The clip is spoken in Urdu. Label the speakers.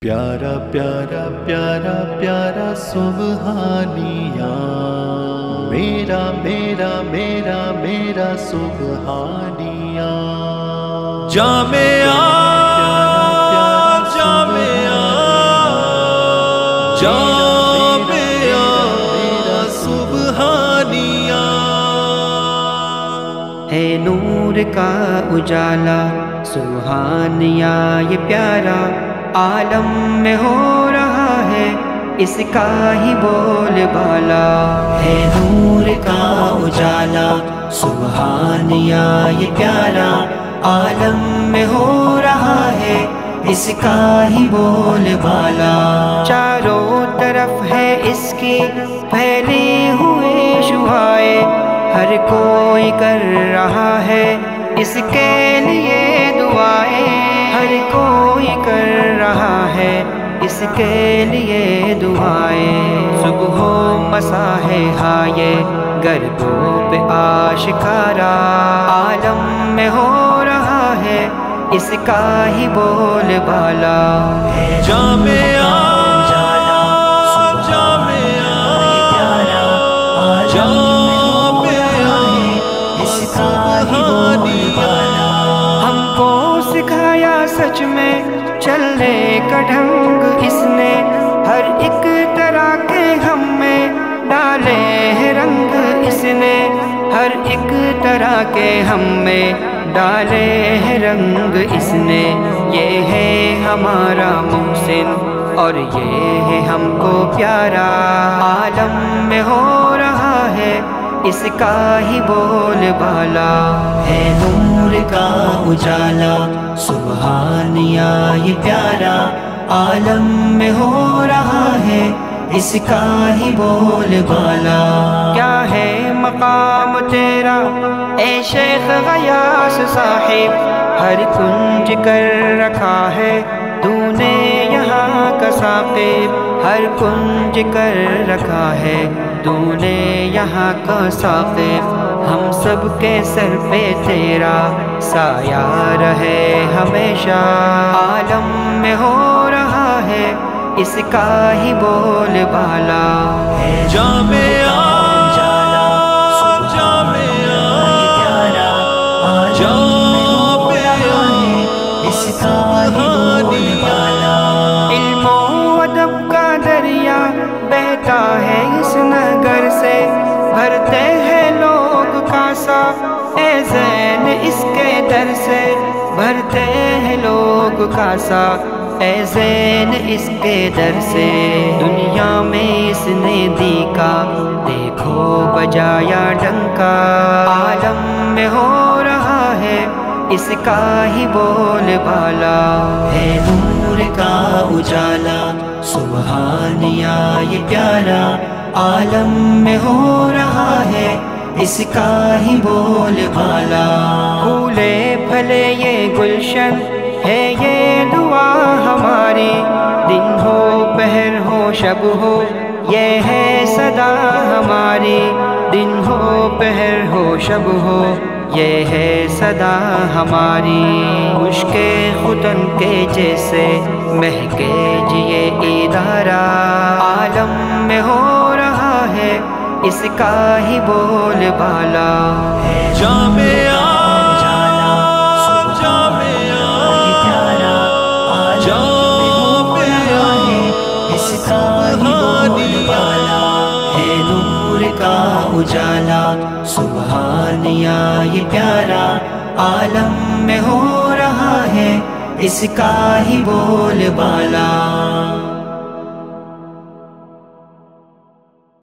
Speaker 1: پیارا پیارا پیارا پیارا سبحانیہ، میرا میرا میرا میرا سبحانیہ، جامعہ جامعہ جامعہ سبحانیہ،
Speaker 2: ہے نور کا اجالا سبحانیہ، یہ پیارا عالم میں ہو رہا ہے، اس کا ہی بول بالا ہے نور کا اجالا سبحانیہ، یہ پیارا عالم میں ہو رہا ہے، اس کا ہی بول بالا، چاروں طرف ہے اس کی پھیلے ہوئے شعائیں، ہر کوئی کر رہا ہے اس کے لیے دعائیں، ہر کوئی کر رہا ہے اس کے لیے دعائیں، صبح و مساء ہے ہائے گردوں پہ آشکارا، عالم میں ہو رہا ہے اس کا ہی بول بالا ہے
Speaker 1: جامعہ
Speaker 2: سکھایا سچ میں چلنے کا ڈھنگ، اس نے ہر ایک طرح کے ہم میں ڈالے ہیں رنگ، اس نے ہر ایک طرح کے ہم میں ڈالے ہیں رنگ، اس نے یہ ہے ہمارا محسن اور یہ ہے ہم کو پیارا، عالم میں ہو رہا ہے اس کا ہی بول بالا ہے نور کا اجالا سبحانیہ، یہ پیارا عالم میں ہو رہا ہے اس کا ہی بول بالا، کیا ہے مقام تیرا اے شیخ غیاث صاحب، ہر کنج کر رکھا ہے تو نے یہاں کا ثاقب، ہر کنج کر رکھا ہے تو نے یہاں کا ثاقب، ہم سب کے سر پہ تیرا سایہ رہے ہمیشہ، عالم میں ہو رہا ہے اس کا ہی بول بالا ہے
Speaker 1: جامعہ جامعہ جامعہ
Speaker 2: اس کا ہی بول بالا، علم و ادب کا دریا بہتا ہے اس نگر سے، بھرتے ہیں لوگ کاسا اے زین اس کے در سے، بھرتے ہیں لوگ کاسا اے زین اس کے در سے، دنیا میں اس نے دیکھا دیکھو بجایا ڈنکا، عالم میں ہو رہا ہے اس کا ہی بول بالا ہے نور کا اجالا سبحانیہ، یہ پیارا عالم میں ہو رہا ہے اس کا ہی بول بالا، پھولے پھلے یہ گلشن ہے یہ دعا ہماری، دن ہو پہر ہو شب ہو یہ ہے صدا ہماری، دن ہو پہر ہو شب ہو یہ ہے صدا ہماری، مشکے ختن کے جیسے مہکے یہ ادارہ، عالم میں ہو رہا ہے اس کا ہی بول بالا ہے
Speaker 1: جامعہ
Speaker 2: اجالا سبحانیہ، یہ پیارا عالم میں ہو رہا ہے اس کا ہی بول بالا۔